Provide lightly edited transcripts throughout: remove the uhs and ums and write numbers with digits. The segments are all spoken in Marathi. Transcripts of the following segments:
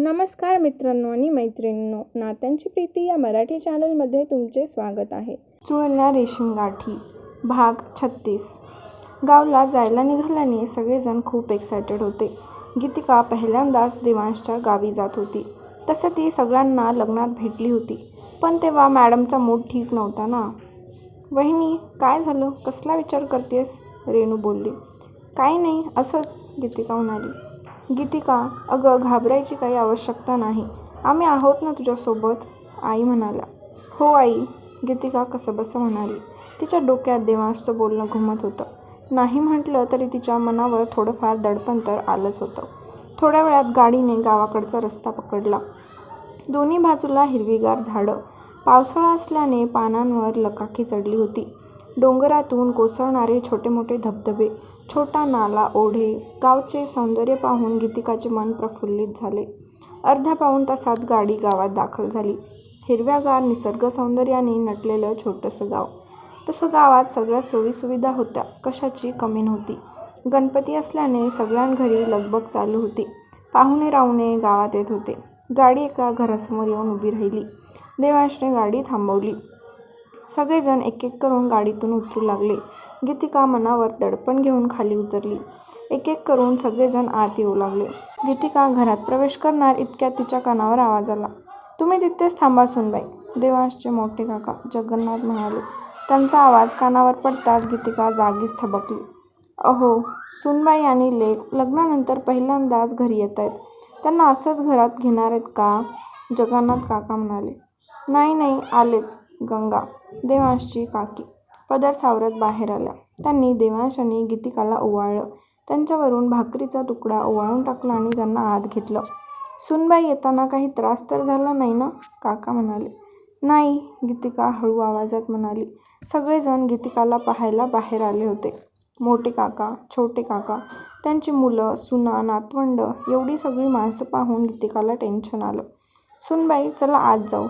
नमस्कार मित्रांनो आणि मैत्रिणींनो, नात्यांची प्रीती या मराठी चॅनलमध्ये तुमचे स्वागत आहे. जुळल्या रेशीम गाठी भाग 36. गावला जायला निघाल्याने सगळेजण खूप एक्सायटेड होते. गीतिका पहिल्यांदाच देवांशच्या गावी जात होती. तसं ती सगळ्यांना लग्नात भेटली होती, पण तेव्हा मॅडमचा मूड ठीक नव्हता ना. वहिनी, काय झालं? कसला विचार करतेस? रेणू बोलली. काही नाही, असंच, गीतिका म्हणाली. गीतिका, अगं घाबरायची काही आवश्यकता नाही, आम्ही आहोत ना तुझ्यासोबत, आई म्हणाल्या. हो आई, गीतिका कसंबसं म्हणाली. तिच्या डोक्यात देवांशचं बोलणं घुमत होतं. नाही म्हटलं तरी तिच्या मनावर थोडंफार दडपण तर आलंच होतं. थोड्या वेळात गाडीने गावाकडचा रस्ता पकडला. दोन्ही बाजूला हिरवीगार झाडं. पावसाळा असल्याने पानांवर लकाकी चढली होती. डोंगरातून कोसळणारे छोटे मोठे धबधबे, छोटा नाला, ओढे, गावचे सौंदर्य पाहून गीतिकाचे मन प्रफुल्लित झाले. अर्ध्या पाऊण तासात गाडी गावात दाखल झाली. हिरव्यागार निसर्ग सौंदर्याने नटलेलं छोटंसं गाव. तसं गावात सगळ्या सोयीसुविधा होत्या, कशाची कमी नव्हती. गणपती असल्याने सगळ्यांघरी लगबग चालू होती. पाहुणे रावणे गावात येत होते. गाडी एका घरासमोर येऊन उभी राहिली. देवांशने गाडी थांबवली. सगळेजण एक एक करून गाडीतून उतरू लागले. गीतिका मनावर दडपण घेऊन खाली उतरली. एक एक करून सगळेजण आत येऊ लागले. गीतिका घरात प्रवेश करणार इतक्यात तिच्या कानावर आवाज आला. तुम्ही तिथेच थांबा सुनबाई, देवांशचे मोठे काका जगन्नाथ म्हणाले. त्यांचा आवाज कानावर पडताच गीतिका जागीच थबकली. अहो, सुनबाई आणि लेक लग्नानंतर पहिल्यांदाच घरी येत आहेत. त्यांना असंच घरात घेणार आहेत का? जगन्नाथ काका म्हणाले. नाही नाही, आलेच, गंगा, देवांशची काकी पदर सावरत बाहेर आल्या. त्यांनी देवांश आणि गीतिकाला ओवाळलं. त्यांच्यावरून भाकरीचा तुकडा ओवाळून टाकला आणि त्यांना आत घेतलं. सुनबाई, येताना काही त्रास तर झाला नाही ना? काका म्हणाले. नाही, गीतिका हळू आवाजात म्हणाली. सगळेजण गीतिकाला पाहायला बाहेर आले होते. मोठे काका, छोटे काका, त्यांची मुलं, सुना, नातवंड, एवढी सगळी माणसं पाहून गीतिकाला टेन्शन आलं. सुनबाई, चला आत जाऊ.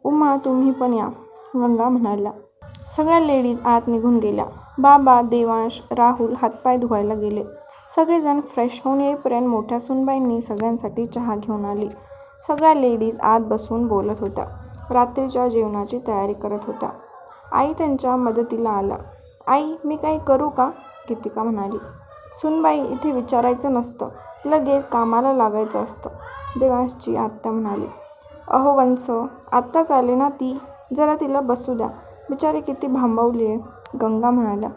उमा, तुम्ही पण या, गंगा म्हणाल्या. सगळ्या लेडीज आत निघून गेल्या. बाबा, देवांश, राहुल हातपाय धुवायला गेले. सगळेजण फ्रेश होऊन येईपर्यंत मोठ्या सुनबाईंनी सगळ्यांसाठी चहा घेऊन आली. सगळ्या लेडीज आत बसून बोलत होत्या. रात्रीच्या जेवणाची तयारी करत होत्या. आई त्यांच्या मदतीला आला. आई, मी काही करू का? गीतिका म्हणाली. सुनबाई, इथे विचारायचं नसतं, लगेच कामाला लागायचं असतं, देवांशची आत्या म्हणाली. अहो वंस, आत्ताच आले ना ती, जरा तिला बसू द्या, बिचारी किती भांबावली आहे, गंगा म्हणाल्या.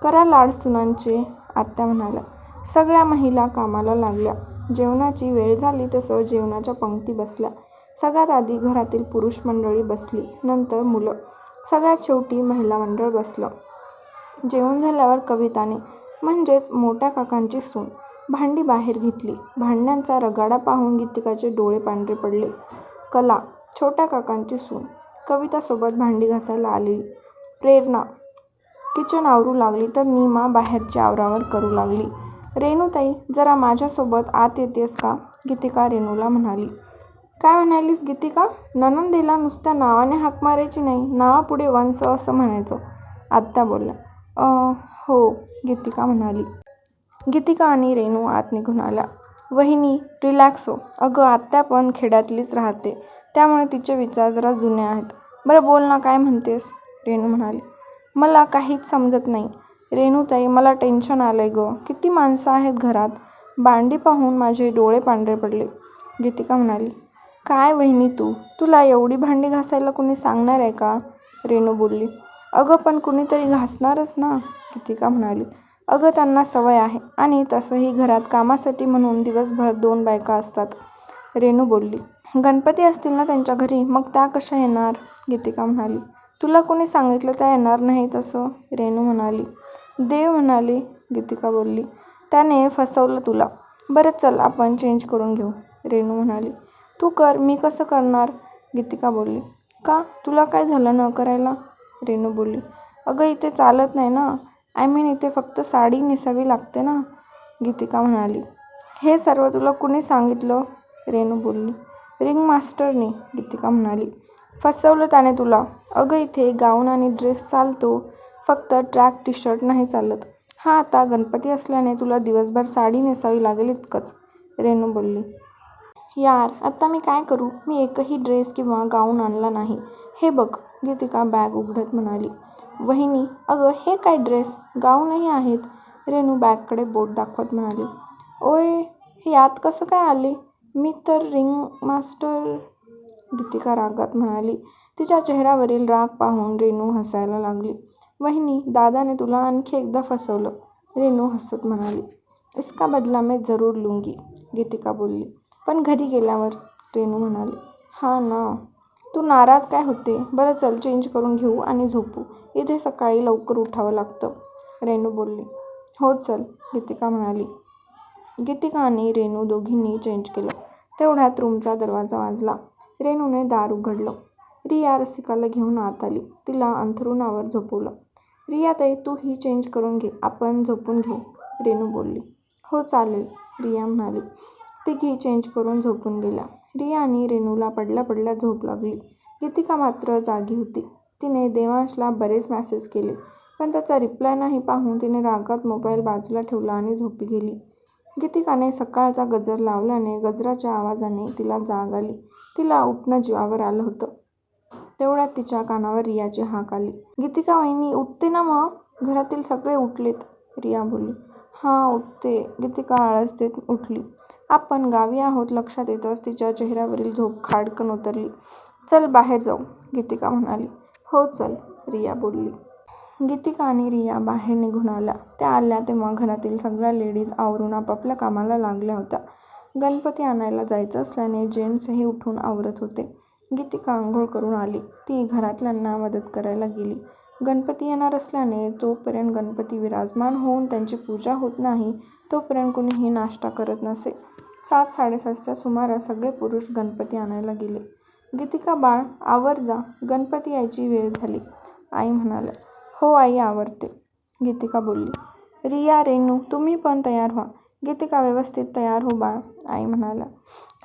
करा लाड सुनांचे, आत्या म्हणाल्या. सगळ्या महिला कामाला लागल्या. जेवणाची वेळ झाली तसं जेवणाच्या पंक्ती बसल्या. सगळ्यात आधी घरातील पुरुष मंडळी बसली, नंतर मुलं, सगळ्यात शेवटी महिला मंडळ बसलं. जेवण झाल्यावर कविताने, म्हणजेच मोठ्या काकांची सून, भांडी बाहेर घेतली. भांड्यांचा रगाडा पाहून गीतिकाचे डोळे पांढरे पडले. कला, छोट्या काकांची सून, कवितासोबत भांडी घासायला आलेली. प्रेरणा किचन आवरू लागली तर नीमा बाहेरची आवरावर करू लागली. रेणूताई, जरा माझ्यासोबत आत येतेस का? गीतिका रेणूला म्हणाली. काय म्हणालीस गीतिका? नणंदेला नुसत्या नावाने हाक मारायची नाही, नावापुढे वंस असं म्हणायचं, आत्या बोलल्या. हो, गीतिका म्हणाली. गीतिका आणि रेणू आत निघून आल्या. वहिनी, रिलॅक्स हो. अगं आत्या पण खेड्यातलीच राहते, त्यामुळे तिचे विचार जरा जुने आहेत. बरं बोल ना, काय म्हणतेस? रेणू म्हणाली. मला काहीच समजत नाही रेणूताई, मला टेन्शन आलंय गं. किती माणसं आहेत घरात. भांडी पाहून माझे डोळे पांढरे पडले. गीतिका म्हणाली. काय वहिनी तुला एवढी भांडी घासायला कुणी सांगणार आहे का? रेणू बोलली. अगं पण कुणीतरी घासणारच ना, गीतिका म्हणाली. अगं त्यांना सवय आहे, आणि तसंही घरात कामासाठी म्हणून दिवसभर 2 बायका असतात, रेणू बोलली. गणपती असतील ना त्यांच्या घरी, मग त्या कशा येणार? गीतिका म्हणाली. तुला कोणी सांगितलं त्या येणार नाही तसं? रेणू म्हणाली. देव म्हणाले, गीतिका बोलली. त्याने फसवलं तुला. बरं चल, आपण चेंज करून घेऊ, रेणू म्हणाली. तू कर, मी कसं करणार? गीतिका बोलली. का, तुला काय झालं न करायला? रेणू बोलली. अगं इथे चालत नाही ना, इथे फक्त साडी नेसावी लागते ना, गीतिका म्हणाली. हे सर्व तुला कुणी सांगितलं? रेणू बोलली. रिंग मास्टरने, गीतिका म्हणाली. फसवलं त्याने तुला. अगं इथे गाऊन आणि ड्रेस चालतो, फक्त ट्रॅक टी-शर्ट नाही चालत. हा, आता गणपती असल्याने तुला दिवसभर साडी नेसावी लागेल इतकंच, रेणू बोलली. यार आता मी काय करू, मी एकही ड्रेस किंवा गाऊन आणला नाही. हे बघ, गीतिका बॅग उघडत म्हणाली. वहिनी, अगं हे काय ड्रेस गाऊनही आहेत. रेणू बॅगकडे बोट दाखवत म्हणाली. ओय, हे यात कसं काय आले, मी तर रिंग मास्टर. गीतिका रागात म्हणाली. तिच्या चेहऱ्यावरील राग पाहून रेणू हसायला लागली. वहिनी, दादाने तुला आणखी एकदा फसवलं. रेणू हसत म्हणाली. इसका बदला मैं जरूर लूंगी, गीतिका बोलली. पण घरी गेल्यावर, रेणू म्हणाली. हा ना, तू नाराज काय होते. बरं चल, चेंज करून घेऊ आणि झोपू. इथे सकाळी लवकर उठावं लागतं, रेणू बोलली. हो चल, गीतिका म्हणाली. गीतिका आणि रेणू दोघींनी चेंज केलं. तेवढ्यात रूमचा दरवाजा वाजला. रेणूने दार उघडलं. रिया रसिकाला घेऊन आत आली. तिला अंथरुणावर झोपवलं. रियाताई, तू ही चेंज करून घे, आपण झोपून घेऊ, रेणू बोलली. हो चालेल, रिया म्हणाली. तिघी चेंज करून झोपून गेल्या. रिया आणि रेणूला पडल्या पडल्या झोप लागली. गीतिका मात्र जागी होती. तिने देवांशला बरेच मेसेज केले, पण त्याचा रिप्लाय नाही पाहून तिने रागात मोबाईल बाजूला ठेवला आणि झोपी गेली. गीतिकाने सकाळचा गजर लावल्याने गजराच्या आवाजाने तिला जाग आली. तिला उठणं जीवावर आलं होतं. तेवढ्यात तिच्या कानावर रियाची हाक आली. गीतिका वहिनी, उठते ना मग, घरातील सगळे उठलेत, रिया बोलली. हां उठते, गीतिका आळस देत उठली. आपण गावी आहोत लक्षात येतच तिच्या चेहऱ्यावरील झोप खाडकन उतरली. चल बाहेर जाऊ, गीतिका म्हणाली. हो चल, रिया बोलली. गीतिका आणि रिया बाहेर निघून आल्या. त्या आल्या तेव्हा घरातील सगळ्या लेडीज आवरून आपापल्या कामाला लागल्या होत्या. गणपती आणायला जायचं असल्याने जेंट्सही उठून आवरत होते. गीतिका आंघोळ करून आली. ती घरातल्यांना मदत करायला गेली. गणपती येणार असल्याने जोपर्यंत गणपती विराजमान होऊन त्यांची पूजा होत नाही तोपर्यंत कुणीही नाश्ता करत नसे. 7:00-7:30च्या सुमारास सगळे पुरुष गणपती आणायला गेले. गीतिका बाळ, आवर जा, गणपती यायची वेळ झाली, आई म्हणाल्या. हो आई, आवरते, गीतिका बोलली. रिया, रेणू, तुम्ही पण तयार व्हा. गीतिका व्यवस्थित तयार हो बाळ, आई म्हणाल्या.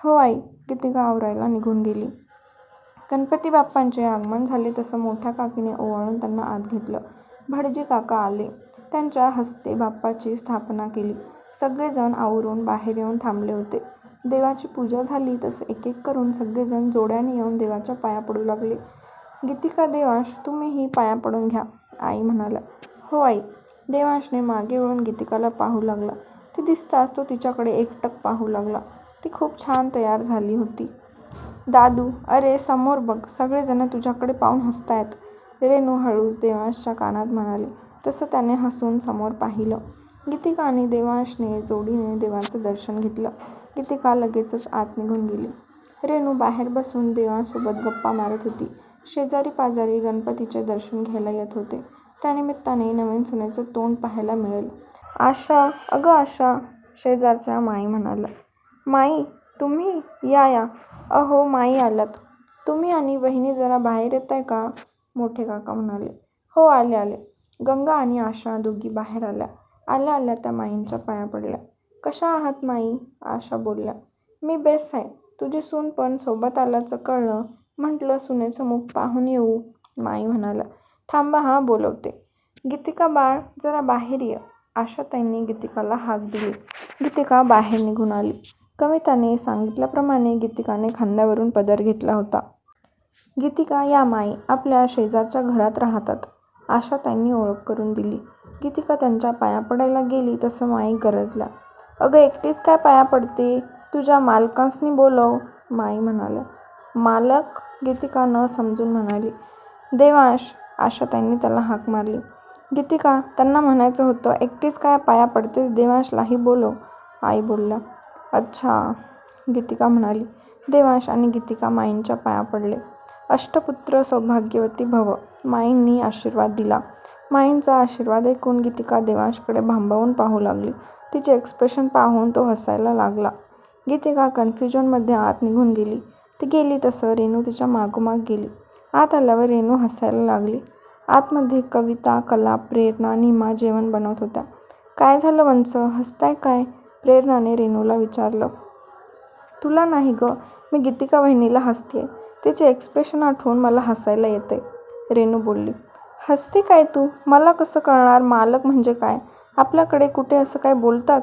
हो आई, गीतिका आवरायला निघून गेली. गणपती बाप्पांचे आगमन झाले तसं मोठ्या काकीने ओवाळून त्यांना आत घेतलं. भटजी काका आले. त्यांच्या हस्ते बाप्पाची स्थापना केली. सगळेजण आवरून बाहेर येऊन थांबले होते. देवाची पूजा झाली तसं एक एक करून सगळेजण जोड्याने येऊन देवाच्या पाया पडू लागले. गीतिका, देवांश, तुम्हीही पाया पडून घ्या, आई म्हणाल्या. हो आई. देवांशने मागे वळून गीतिकाला पाहू लागला. ती दिसताच तो तिच्याकडे एकटक पाहू लागला. ती खूप छान तयार झाली होती. दादू, अरे समोर बघ, सगळेजण तुझ्याकडे पाहून हसतायत, रेणू हळूच देवांशच्या कानात म्हणाली. तसं त्याने हसून समोर पाहिलं. गीतिका आणि देवांशने जोडीने देवाचं दर्शन घेतलं. गीतिका लगेचच आत निघून गेली. रेणू बाहेर बसून देवांशसोबत गप्पा मारत होती. शेजारी पाजारी गणपतीचे दर्शन घ्यायला येत होते. त्यानिमित्ताने नवीन सुनेचं तोंड पाहायला मिळेल. आशा, अगं आशा, शेजारच्या माई म्हणाल्या. माई, तुम्ही या या. अहो माई आल्यात. तुम्ही आणि वहिनी जरा बाहेर येताय का, मोठे काका म्हणाले. हो आले आले. गंगा आणि आशा दोघी बाहेर आल्या. आल्या आल्या त्या माईंच्या पाया पडल्या. कशा आहात माई, आशा बोलल्या. मी बेस्ट आहे. तुझी सून पण सोबत आल्याचं कळलं, म्हटलं सुनेचं मुख पाहून येऊ, माई म्हणाल्या. थांबा हा, बोलवते. गीतिका बाळ, जरा बाहेर ये, आशाताईंनी गीतिकाला हाक दिली. गीतिका बाहेर निघून आली. कविताने सांगितल्याप्रमाणे गीतिकाने खांद्यावरून पदर घेतला होता. गीतिका, या माई आपल्या शेजारच्या घरात राहतात, आशाताईंनी ओळख करून दिली. गीतिका त्यांच्या पाया पडायला गेली तसं माई गरजल्या. अगं एकटीच काय पाया पडते, तुझ्या मालकांसनी बोलव, माई म्हणाल्या. मालक, गीतिका न समजून म्हणाली. देवांश, आशाताईंनी त्याला हाक मारली. गीतिका, त्यांना म्हणायचं होतं एकटीच काय पाया पडतेस, देवांशलाही बोलव, आई बोलल्या. अच्छा, गीतिका म्हणाली. देवांश आणि गीतिका माईंच्या पाया पडले. अष्टपुत्र सौभाग्यवती भव, माईंनी आशीर्वाद दिला. माईंचा आशीर्वाद ऐकून गीतिका देवांशकडे भांबावून पाहू लागली. तिचे एक्सप्रेशन पाहून तो हसायला लागला. गीतिका कन्फ्युजनमध्ये आत निघून गेली. ती गेली तसं रेणू तिच्या मागोमाग गेली. आत आल्यावर रेणू हसायला लागली. आतमध्ये कविता, कला, प्रेरणा, नीमा जेवण बनवत होत्या. काय झालं वंच, हसताय काय, प्रेरणाने रेणूला विचारलं. तुला नाही गं, मी गीतिका वहिनीला हसतेय. तिचे एक्सप्रेशन आठवून मला हसायला येतंय, रेणू बोलली. हसते काय तू, मला कसं कळणार मालक म्हणजे काय, आपल्याकडे कुठे असं काय बोलतात,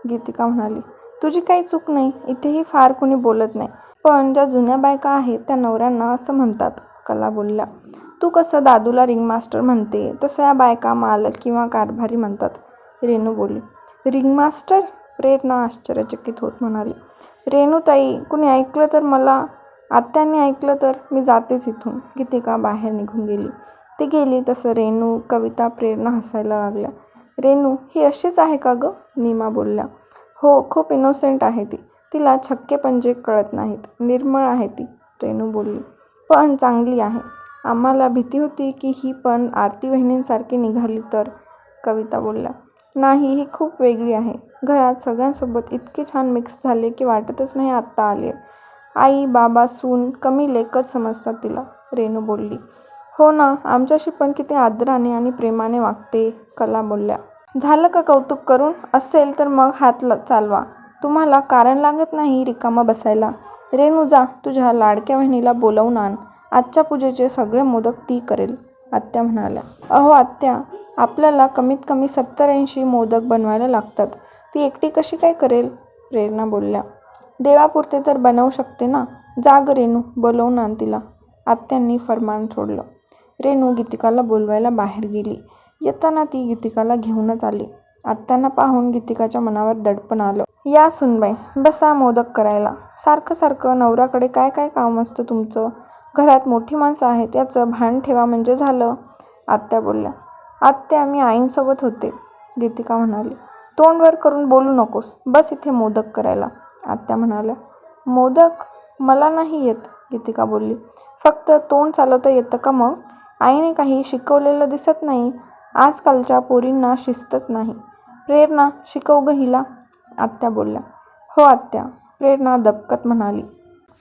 गीतिका म्हणाली. तुझी काही चूक नाही, इथेही फार कुणी बोलत नाही. पण ज्या जुन्या बायका आहेत त्या नवऱ्यांना असं म्हणतात, कला बोलल्या. तू कसं दादूला रिंगमास्टर म्हणते तसं या बायका मालक किंवा कारभारी म्हणतात, रेणू बोलली. रिंगमास्टर? प्रेरणा आश्चर्यचकित होत म्हणाली. रेणूताई, कुणी ऐकलं तर मला, आत्यांनी ऐकलं तर मी जातेच इथून. गीतिका बाहेर निघून गेली. ती गेली तसं रेणू, कविता, प्रेरणा हसायला लागल्या. रेणू ही अशीच आहे का गं? नीमा बोलल्या. हो, खूप इनोसेंट आहे ती. तिला छक्के पंजे कळत नाहीत. निर्मळ आहे ती, रेणू बोलली. पण चांगली आहे. आम्हाला भीती होती की ही पण आरती वहिनींसारखी निघाली तर, कविता बोलल्या. नाही, ही खूप वेगळी आहे. घरात सगळ्यांसोबत इतके छान मिक्स झाले की वाटतच नाही आत्ता आली. आई, बाबा, सून कमी लेकच समजतात तिला, रेणू बोलली. हो ना, आमच्याशी पण किती आदराने आणि प्रेमाने वागते, कला बोलल्या. झालं का कौतुक करून? असेल तर मग हात चालवा. तुम्हाला कारण लागत नाही रिकामा बसायला. रेणू, जा तुझ्या लाडक्या बहिणीला बोलावून आण. आजच्या पूजेचे सगळे मोदक ती करेल, आत्या म्हणाल्या. अहो आत्या, आपल्याला कमीत कमी 70-80 मोदक बनवायला लागतात. ती एकटी कशी काय करेल, प्रेरणा बोलल्या. देवापुरते तर बनवू शकते ना. जाग रेणू, बोलवून आण तिला, आत्यांनी फरमान सोडलं. रेणू गीतिकाला बोलवायला बाहेर गेली. येताना ती गीतिकाला घेऊनच आली. आत्यांना पाहून गीतिकाच्या मनावर दडपण आलं. या सुनबाई, बसा मोदक करायला. सारखं सारखं नवऱ्याकडे काय काय काम असतं तुमचं? घरात मोठी माणसं आहेत याचं भान ठेवा म्हणजे झालं, आत्या बोलल्या. आत्या, मी आईंसोबत होते, गीतिका म्हणाली. तोंड वर करून बोलू नकोस, बस इथे मोदक करायला, आत्या म्हणाल्या. मोदक? मला नाही येत, गीतिका बोलली. फक्त तोंड चालवता येतं का मग? आईने काही शिकवलेलं दिसत नाही. आजकालच्या पोरींना शिस्तच नाही. प्रेरणा, शिकव गं हिला, आत्या बोलल्या. हो आत्या, प्रेरणा दबकत म्हणाली.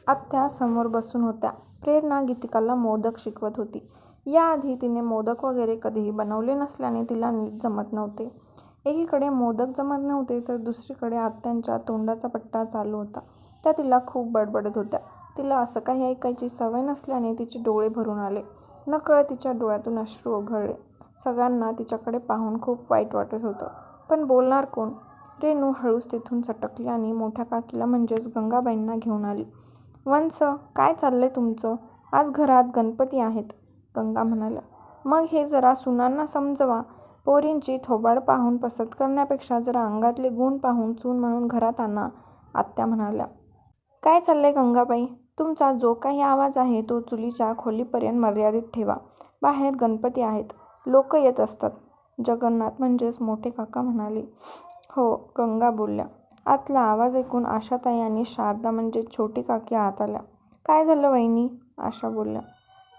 आत्या समोर बसून होत्या. प्रेरणा गीतिकाला मोदक शिकवत होती. याआधी तिने मोदक वगैरे कधीही बनवले नसल्याने तिला नीट जमत नव्हते. एकीकडे मोदक जमत नव्हते तर दुसरीकडे आत्यांच्या तोंडाचा पट्टा चालू होता. त्या तिला खूप बडबडत होत्या. तिला असं काही ऐकायची सवय नसल्याने तिचे डोळे भरून आले. नकळत तिच्या डोळ्यातून अश्रू ओघळले. सगळ्यांना तिच्याकडे पाहून खूप वाईट वाटत होतं. पण बोलणार कोण? रेणू हळूच तिथून सटकली आणि मोठ्या काकीला म्हणजेच गंगाबाईंना घेऊन आली. वंस, काय चाललंय तुमचं? आज घरात गणपती आहेत, गंगा म्हणाल्या. मग हे जरा सुनांना समजवा. पोरींची थोबाड पाहून पसंत करण्यापेक्षा जरा अंगातले गुण पाहून सून म्हणून घरात आणा, आत्या म्हणाल्या. काय चाललंय गंगाबाई? तुमचा जो काही आवाज आहे तो चुलीच्या खोलीपर्यंत मर्यादित ठेवा. बाहेर गणपती आहेत, लोक येत असतात, जगन्नाथ म्हणजेच मोठे काका म्हणाले. हो, गंगा बोलल्या. आतला आवाज ऐकून आशाताई आणि शारदा म्हणजे छोटी काकी आत आल्या. काय झालं वहिनी, आशा बोलल्या.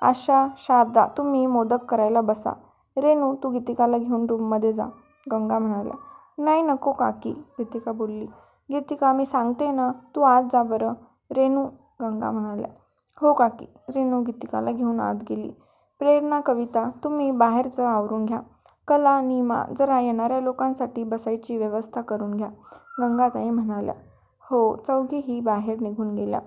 आशा, शारदा, तुम्ही मोदक करायला बसा. रेणू, तू गीतिकाला घेऊन रूममध्ये जा, गंगा म्हणाल्या. नाही नको काकी, गीतिका बोलली. गीतिका, मी सांगते ना, तू आत जा बरं. रेणू, गंगा म्हणाल्या. हो काकी. रेणू गीतिकाला घेऊन आत गेली. प्रेरणा, कविता, तुम्ही बाहेरचं आवरून घ्या. कला, नीमा, जरा येणाऱ्या लोकांसाठी बसायची व्यवस्था करून घ्या, गंगाताई म्हणाल्या. हो. चौघीही बाहेर निघून गेल्या.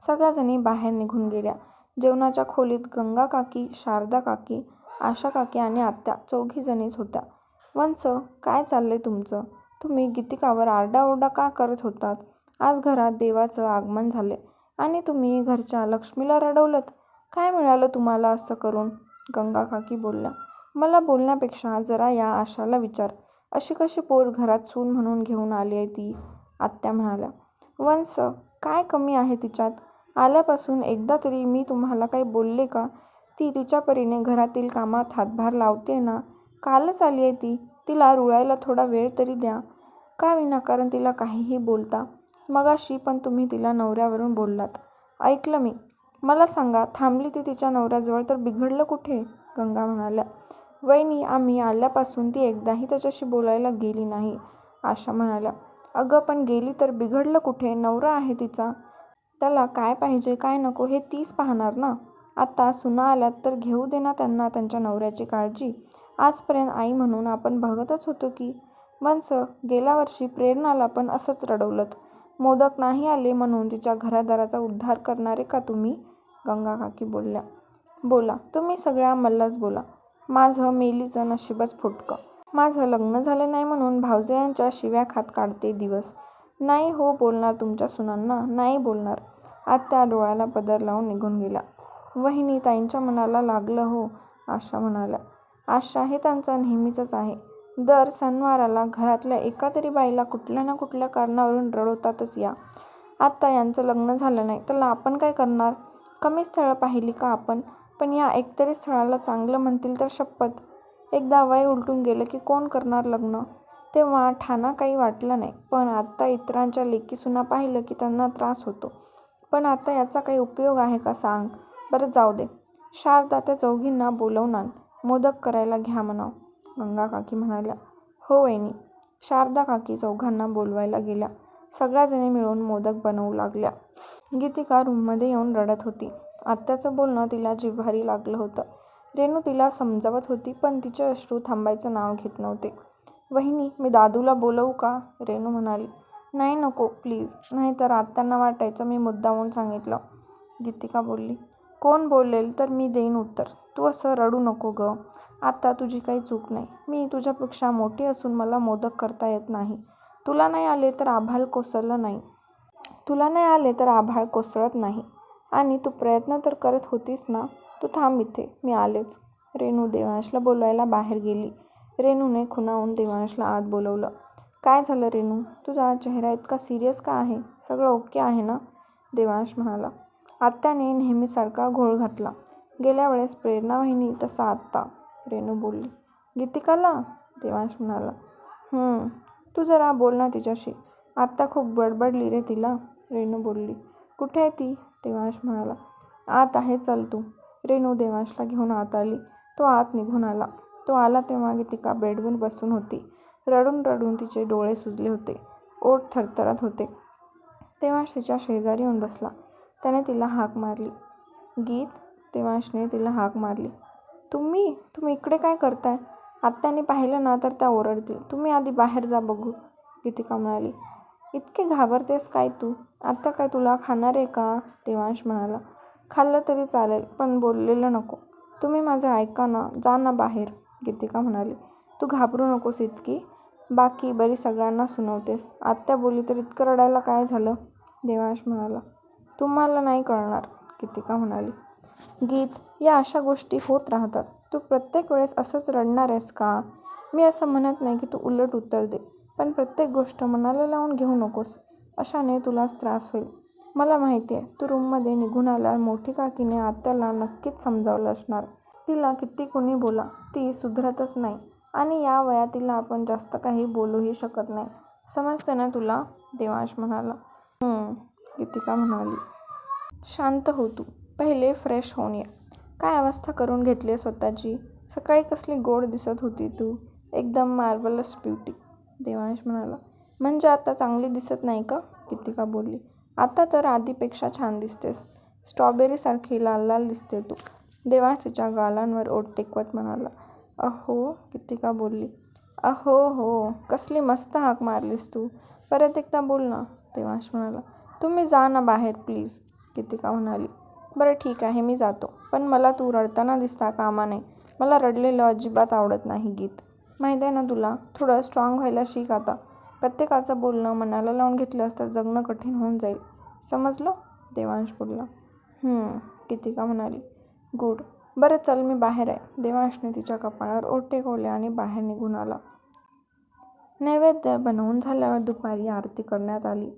सगळ्याजणी बाहेर निघून गेल्या. जेवणाच्या खोलीत गंगा काकी, शारदा काकी, आशा काकी आणि आत्या चौघीजणीच होत्या. वंस, काय चाललंय तुमचं? तुम्ही गीतिकावर आरडाओरडा का करत होतात? आज घरात देवाचं आगमन झाले आणि तुम्ही घरच्या लक्ष्मीला रडवलंत. काय मिळालं तुम्हाला असं करून, गंगा काकी बोलल्या. मला बोलण्यापेक्षा जरा या आशाला विचार. अशी कशी पोर घरात सून म्हणून घेऊन आली आहे ती, आत्या म्हणाल्या. वंस, काय कमी आहे तिच्यात? आल्यापासून एकदा तरी मी तुम्हाला काही बोलले का? ती तिच्या परीने घरातील कामात हातभार लावते ना. कालच आली आहे ती. तिला रुळायला थोडा वेळ तरी द्या. का विनाकारण तिला काहीही बोलता? मगाशी पण तुम्ही तिला नवऱ्यावरून बोललात, ऐकलं मी. मला सांगा, थांबली ती तिच्या नवऱ्याजवळ तर बिघडलं कुठे, गंगा म्हणाल्या. वहिनी, आम्ही आल्यापासून ती एकदाही त्याच्याशी बोलायला गेली नाही, आशा म्हणाल्या. अगं पण गेली तर बिघडलं कुठे? नवरा आहे तिचा. त्याला काय पाहिजे काय नको हे तीच पाहणार ना. आता सुना आल्यात तर घेऊ दे ना त्यांना त्यांच्या नवऱ्याची काळजी. आजपर्यंत आई म्हणून आपण बघतच होतो की. वंस, गेल्या वर्षी प्रेरणाला पण असंच रडवलंत. मोदक नाही आले म्हणून तिच्या घरादाराचा उद्धार करणारे का तुम्ही, गंगा काकी बोलल्या. बोला, तुम्ही सगळ्या मल्लाच बोला. माझं मेलीचं नशीबच फुटकं. माझं लग्न झालं नाही म्हणून भावजयांच्या शिव्या खात काढते दिवस. नाही हो बोलणार तुमच्या सुनांना, नाही बोलणार. आत्या डोळ्याला पदर लावून निघून गेल्या. वहिनी ताईंच्या मनाला लागलं हो, आशा म्हणाल्या. आशा हे त्यांचं नेहमीचंच आहे. दर सणवाराला घरातल्या एका तरी बाईला कुठल्या ना कुठल्या कारणावरून रडवतातच या. आत्ता यांचं लग्न झालं नाही तर आपण काय करणार? कमी स्थळं पाहिली का आपण? पण या एकतरी स्थळाला चांगलं म्हणतील तर शपथ. एकदा वय उलटून गेलं की कोण करणार लग्न? तेव्हा ठाणा काही वाटलं नाही, पण आत्ता इतरांच्या लेकीसुना पाहिलं की त्यांना त्रास होतो. पण आता याचा काही उपयोग आहे का सांग? बरं जाऊ दे. शारदा त्या चौघींना बोलवून आण. मोदक करायला घ्या म्हणावं. गंगा काकी म्हणाल्या. हो वहिनी. शारदा काकी चौघांना बोलवायला गेल्या. सगळ्याजणी मिळून मोदक बनवू लागल्या. गीतिका रूममध्ये येऊन रडत होती. आत्याचं बोलणं तिला जिव्हारी लागलं होतं. रेणू तिला समजावत होती, पण तिचे अश्रू थांबायचं नाव घेत नव्हते. वहिनी मी दादूला बोलवू का? रेणू म्हणाली. नाही नको प्लीज, नाहीतर आत्यांना वाटायचं मी मुद्दामून सांगितलं. गीतिका बोलली. कोण बोलेल तर मी देईन उत्तर. तू असं रडू नको गं. आता तुझी काही चूक नाही. मी तुझ्यापेक्षा मोठी असून मला मोदक करता येत नाही. तुला नाही आले तर आभाळ कोसळत नाही. आणि तू प्रयत्न तर करत होतीस ना. तू थांब इथे, मी आलेच. रेणू देवांशला बोलवायला बाहेर गेली. रेणूने खुणावून देवांशला आत बोलवलं. काय झालं रेणू? तुझा चेहरा इतका सिरियस का आहे? सगळं ओके आहे ना? देवांश म्हणाला. आत्याने नेहमीसारखा घोळ घातला. गेल्या वेळेस प्रेरणा वहिनी तसा आत्ता. रेणू बोलली. गीतिकाला? देवांश म्हणाला. तू जरा बोल ना तिच्याशी. आत्ता खूप बडबडली रे तिला. रेणू बोलली. कुठे आहे ती? देवांश म्हणाला. आत आहे, चल तू. रेणू देवांशला घेऊन आत आली. तो आत निघून आला. तो आला तेव्हा गीतिका बेडवर बसून होती. रडून रडून तिचे डोळे सुजले होते. ओठ थरथरत होते. देवांश तिच्या शेजारी येऊन बसला. त्याने तिला हाक मारली. गीत. देवांशने तिला हाक मारली. तुम्ही इकडे काय करताय? आत्याने पाहिलं ना तर त्या ओरडतील. तुम्ही आधी बाहेर जा बघू. गीतिका म्हणाली. इतके घाबरतेस काय तू? आत्ता काय तुला खाणार आहे का? देवांश म्हणाला. खाल्लं तरी चालेल, पण बोललेलं नको. तुम्ही माझं ऐका ना, जा ना बाहेर. गीतिका म्हणाली. तू घाबरू नकोस इतकी. बाकी बरी सगळ्यांना सुनवतेस. आत्या बोलली तर इतकं रडायला काय झालं? देवांश म्हणाला. तुम्हाला नाही कळणार. गीतिका म्हणाली. गीत, या अशा गोष्टी होत राहतात. तू प्रत्येक वेळेस असंच रडणार आहेस का? मी असं म्हणत नाही की तू उलट उत्तर दे, पण प्रत्येक गोष्ट मनाला लावून घेऊ नकोस. अशाने तुलाच त्रास होईल. मला माहिती आहे, तू रूममध्ये निघून आल्यावर मोठी काकीने आत्याला नक्कीच समजावलं असणार. तिला किती कोणी बोला, ती सुधरतच नाही. आणि या वयात तिला आपण जास्त काही बोलूही शकत नाही. समजते ना तुला? देवांश म्हणाला. गीतिका म्हणाली. शांत हो तू. पहिले फ्रेश होऊन ये. काय अवस्था करून घेतली स्वतःची. सकाळी कसली गोड दिसत होती तू. एकदम मार्वलस ब्युटी. देवांश म्हणाला. म्हणजे आता चांगली दिसत नाही का? गीतिका बोलली. आता तर आधीपेक्षा छान दिसतेस. स्ट्रॉबेरीसारखी लाल लाल दिसते तू. देवांश तिच्या गालांवर ओठ टेकवत म्हणाला. अहो. गीतिका बोलली. अहो हो, कसली मस्त हाक मारलीस तू. परत एकदा बोल ना. देवांश म्हणाला. तुम्ही जा ना बाहेर प्लीज. गीतिका म्हणाली. बरं ठीक आहे, मी जातो. पण मला तू रडताना दिसता कामा नये. मला रडलेलं अजिबात आवडत नाही गीत. माहीत आहे ना तुला. थोडं स्ट्रॉंग व्हायला शिक आता. प्रत्येकाचं बोलणं मनाला लावून घेतलंस तर जगणं कठीण होऊन जाईल. समजलं? देवांश बोलला. गीतिका म्हणाली. गुड. बरं चल, मी बाहेर आहे. देवांशने तिच्या कपाळावर ओठ टेकवले आणि बाहेर निघून आला. नैवेद्य बनवून झाल्यावर दुपारी आरती करण्यात आली.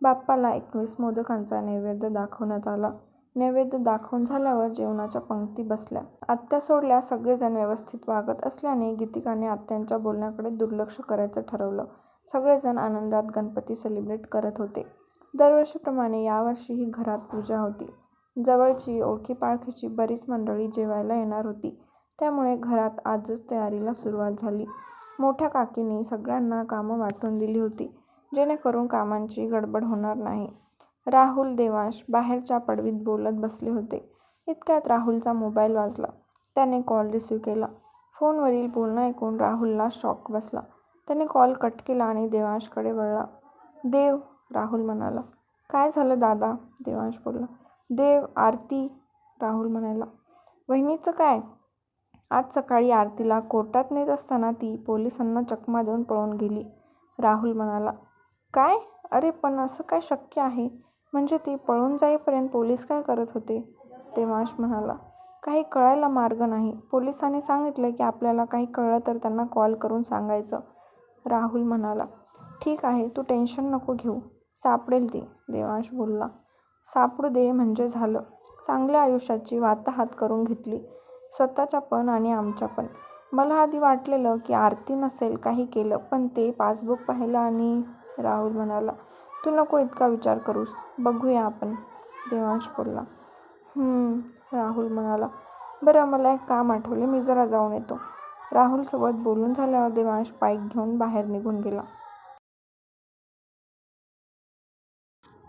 बाप्पाला 21 मोदकांचा नैवेद्य दाखवण्यात आला. नैवेद्य दाखवून झाल्यावर जेवणाच्या पंक्ती बसल्या. आत्या सोडल्या सगळेजण व्यवस्थित वागत असल्याने गीतिकाने आत्यांच्या बोलण्याकडे दुर्लक्ष करायचं ठरवलं. सगळेजण आनंदात गणपती सेलिब्रेट करत होते. दरवर्षीप्रमाणे यावर्षीही घरात पूजा होती. जवळची ओळखीपाळखीची बरीच मंडळी जेवायला येणार होती. त्यामुळे घरात आजच तयारीला सुरुवात झाली. मोठ्या काकींनी सगळ्यांना कामं वाटून दिली होती, जेणेकरून कामांची गडबड होणार नाही. राहुल देवांश बाहेरच्या पडवीत बोलत बसले होते. इतक्यात राहुलचा मोबाईल वाजला. त्याने कॉल रिसीव्ह केला. फोनवरील बोलणं ऐकून राहुलला शॉक बसला. त्याने कॉल कट केला आणि देवांशकडे वळला. देव. राहुल म्हणाला. काय झालं दादा? देवांश बोलला. देव, आरती. राहुल म्हणाला. वहिनीचं काय? आज सकाळी आरतीला कोर्टात नेत असताना ती पोलिसांना चकमा देऊन पळून गेली. राहुल म्हणाला. काय? अरे पण असं काय शक्य आहे? म्हणजे ती पळून जाईपर्यंत पोलीस काय करत होते? देवांश म्हणाला. काही कळायला मार्ग नाही. पोलिसांनी सांगितलं की आपल्याला काही कळलं तर त्यांना कॉल करून सांगायचं. राहुल म्हणाला. ठीक आहे, तू टेन्शन नको घेऊ. सापडेल ती, देवांश बोलला. सापडू दे म्हणजे झालं. चांगल्या आयुष्याची वाताहात करून घेतली. स्वतःच्या पण आणि आमच्या पण. मला आधी वाटलेलं की आरती नसेल काही केलं, पण ते पासबुक पाहिलं आणि राहुल म्हणाला. तू नको इतका विचार करूस. बघूया आपण, देवांश बोलला. राहुल म्हणाला. बरं, मला एक काम आठवले, मी जरा जाऊन येतो. राहुलसोबत बोलून झाल्यावर देवांश बाईक घेऊन बाहेर निघून गेला.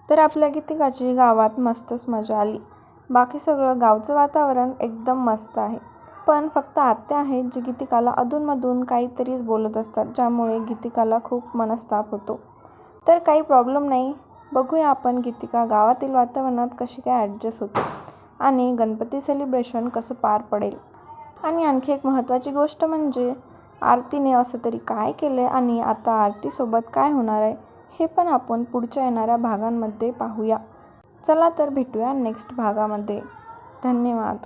तर आपल्या गीतिकाची गावात मस्तच मजा आली. बाकी सगळं गावचं वातावरण एकदम मस्त आहे. पण फक्त आत्या आहेत जी गीतिकाला अधूनमधून काहीतरीच बोलत असतात, ज्यामुळे गीतिकाला खूप मनस्ताप होतो. तर काही प्रॉब्लेम नाही. बघूया आपण गीतिका गावातील वातावरणात कशी काय ॲडजस्ट होते आणि गणपती सेलिब्रेशन कसं पार पडेल. आणि आणखी एक महत्त्वाची गोष्ट म्हणजे आरतीने असं तरी काय केलं आणि आता आरतीसोबत काय होणार आहे, हे पण आपण पुढच्या येणाऱ्या भागांमध्ये पाहूया. चला तर भेटूया नेक्स्ट भागामध्ये. धन्यवाद.